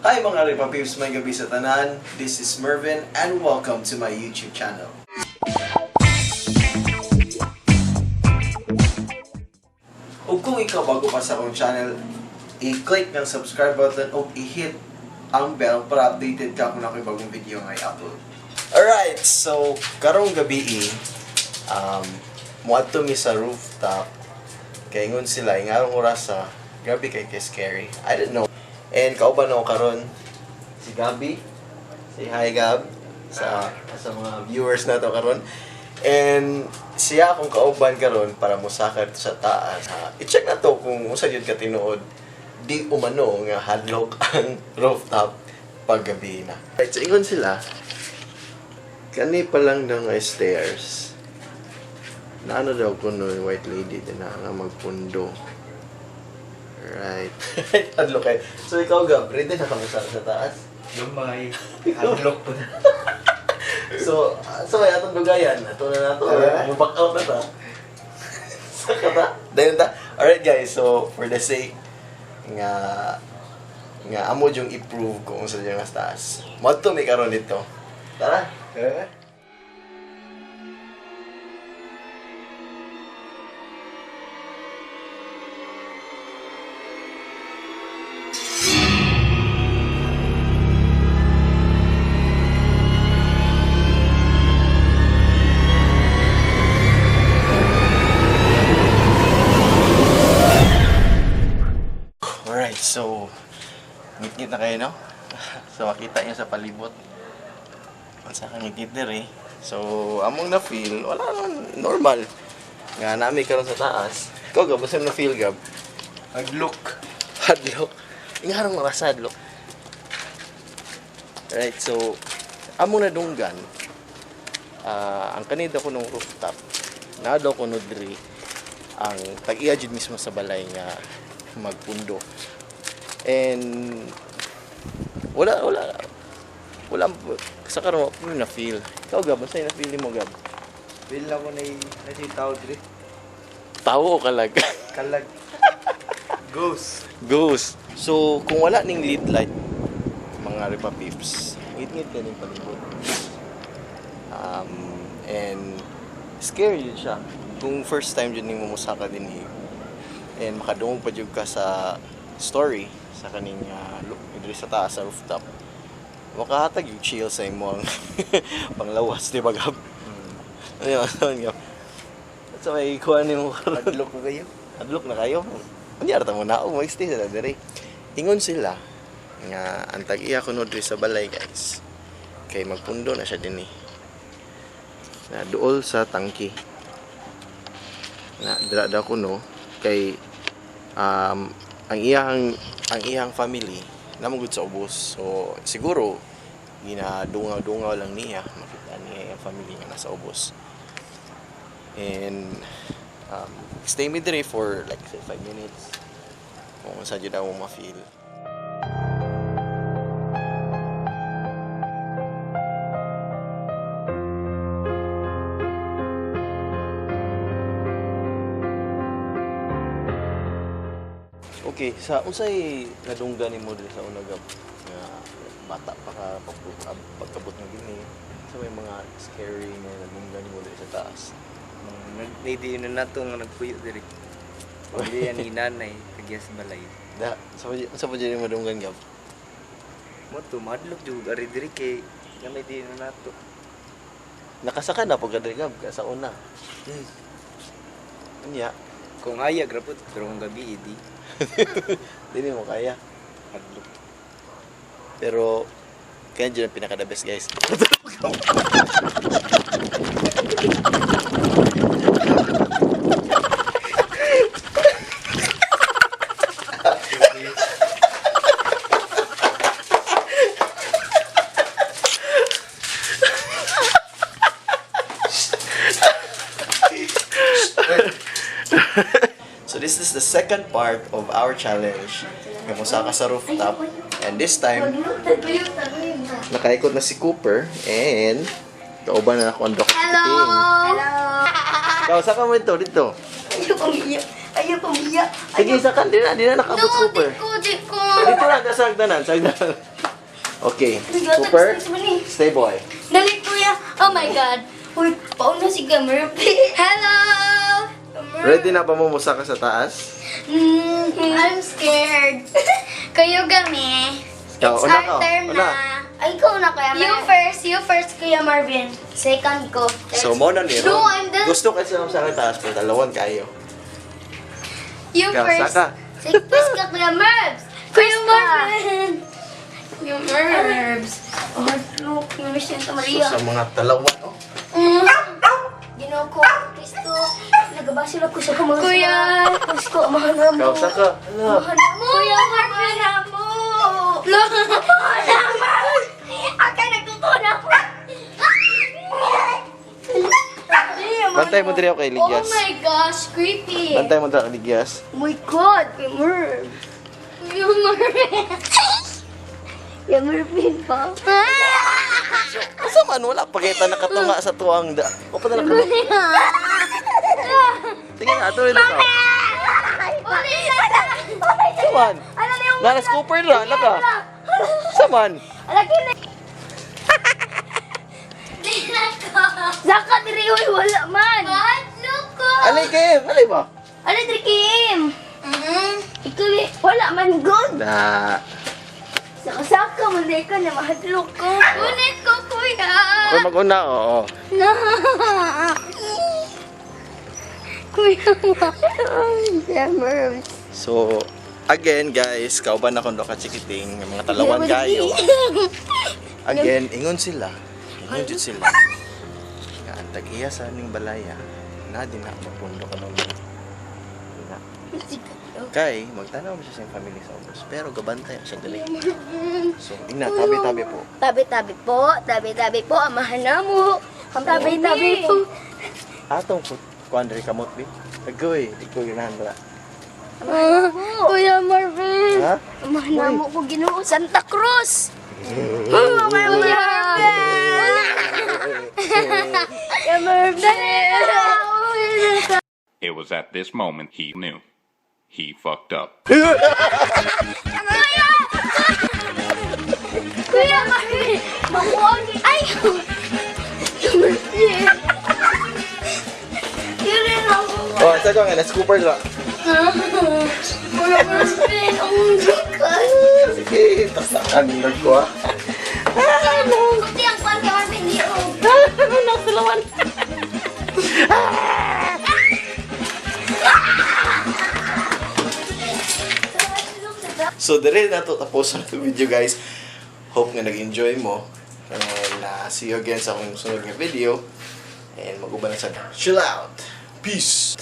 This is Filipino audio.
Hi mga Ripapips, may gabi sa tanan. This is Mervin and welcome to my YouTube channel. Ug kung ikaw bago pa sa akong channel, i-click ng subscribe button o i-hit ang bell para updated ka kung ako'y bagong video nga i-upload. Alright, so karong gabi muadto mi sa rooftop. Kay ngon sila ingarong orasa, grabe kay scary. I don't know. And kauban ako karon si Gabi. Say hi Gab sa mga viewers nato karon. And siya akong kauban karon para musakay sa taas. I-check na to kung unsa jud ka tinuod. Di umano nga hadlock ang rooftop paggabi na. Right, so ingon sila. Kani pa lang daw nga stairs. Na ano daw kuno white lady din na nga magpundo. Right. Hadlock kayo. So ikaw Gab, ready na kami sa taas? Lumay. Hadlock po na. So may atong dugayan. Ato na nato. Back out na ta. Saka ta? Dayon ta. Alright guys, so for the sake nga amo yung i-prove kung sa dyan nga taas. Madto may karon dito. Tara. Alright, so ngit-ngit na kayo, no? So makita niyo sa palibot. Unsa ka ngit-ngit diri. So among na feel, wala naman normal. Nga nami karon sa taas. Ikaw Gab, basta na feel Gab? Hadlock. Hadlock. Ingarong mga hadlock. Alright, so among na dunggan. Ang kanida ko nung rooftop. Nadaw ko no diri ang tag-iya jud mismo sa balay nga magpundo. And wala sa karon ko na feel. Ikaw Gab, basta na feel mo Gab? Feel na ko na si tao diri. Tawo kalag. Kalag. Ghost. Ghost. So kung wala ning lead light mga Ripa Pips, ngit-ngit ka ning palibot. And scary yun siya. Kung first time dyan mo musaka din and makadungog pa dyan ka sa story sa kaning dito sa taas sa rooftop, makahatag yung chill sa imo ang panglawas, di ba Gab? Ayun Gab. At sa may ikuha ni mo Hadlock na kayo. hadlock na kayo. Anyara ta mo na ako, mag-stay sila diri. Ingon sila nga ang tag-iya ko no diri sa balay guys. Kay magpundo na siya din na duol sa tangki. Na dira daw ko no kay ang iyang family namugod sa ubos. So siguro ginadungaw-dungaw lang niya makita niya ang family nga nasa ubos. And stay me there for like say 5 minutes kung saan dyan ako ma-feel. Okay, sa unsay nadunggan nimo diri sa una Gab nga bata pa ka pagkabot ng gini. So may mga scary nga nadunggan nimo diri sa taas. Nagdi na nato nga nagpuyo diri. Pagdi yan ni nanay kagya sa balay. Da, sa pa dyan madunggan Gab? Mo to madlock jud ari diri kay gamay di na nato. Nakasaka na pag diri Gab ka sa una. Anya, Kung ayag rapot pero kung gabi di dili mo kaya. hadlock. Pero kaya dyan ang pinaka-the best guys. So this is the second part of our challenge. Nga musaka sa rooftop. And this time, nakaikot na si Cooper. And kauban na ako ang Dr. Hello! Ikaw, saan ka mo dito? Ayaw pamiyak. Ayaw pamiyak. Sige, isa ka. Di na nakabot, Cooper. Di ko. Dito lang, sa hagdanan, sa hagdanan. Okay. Cooper, stay boy. Dali, kuya. Oh my God. Uy, pauna si Gamerpi. Hello! Ready na ba mumusa ka sa taas? I'm scared. Kayo kami. Ikaw, It's una our ka, turn una. na. Ay, ikaw na, Kuya Marvin. You first, Kuya Marvin. Second ko. So, mo na ni No, Ron. I'm the... Gusto kasi sa taas, pero dalawan kayo. You Ikaw, first. saka. First ka, Kuya Marvin. Kuya Marvin. Kuya Marvin. Oh, look, yung Mission So, Maria. sa mga dalawan, oh. Ginoo ko, Kristo. Nagabasil ako sa mga Kuya. Kristo, mahal mo. Ikaw, saka. Ano? Kuya Marvin. Aka nagtutuna ko. Bantay mo diri ako kay Ligyas. Oh my gosh, creepy. Bantay mo diri kay Ligyas. Oh my God, Kuya Merv. Kuya Merv. Kuya Mervin pa. Asa man, wala pakita nakatunga sa tuwang da. O pa na ka. Tingnan na, tuloy na ka. Saman. Nanas Cooper na, naka. Saman. Alaki na. Zaka diri oy wala man. Look ko. Alay kayo, alay ba? Ano diri Kim? Ikaw wala man good. Na. Saka mo diri ka na mahadlok ko. Unit ko kuya. Ako mag-una, oo. No. Kuya Merv. So, again guys, kauban ako ka chikiting, mga talawan kayo. Again, ingon sila. Ingon jud sila. Nga ang tag-iya sa ning balaya, na din na mapundo ka nung na. Kay, magtanaw mo siya sa family sa ubos, pero gabantay siya dali. So, ina, tabi-tabi po. Tabi-tabi po, tabi-tabi po, amahan na mo. Tabi-tabi po. Atong kuandre kamot bi. Agoy, ikaw ginahanda. Kuya Marvin. Ha? Amahan na mo ko Ginoo Santa Cruz. Kuya Marvin. Kuya Marvin. It was at this moment he knew. He fucked up. Kuya Marvin. Makuha ni... Ay! Kuya Marvin. Yun ako. Oh, sa ko nga, Cooper na. Kuya Marvin, ang God. Sige, taktakan na ko ah. Kunti ang kwan kay Marvin dito. Nagtulawan. So, dere na to tapos ang video guys. Hope nga nag-enjoy mo. And see you again sa akong sunod nga video. And mag-uban na sa chill out. Peace!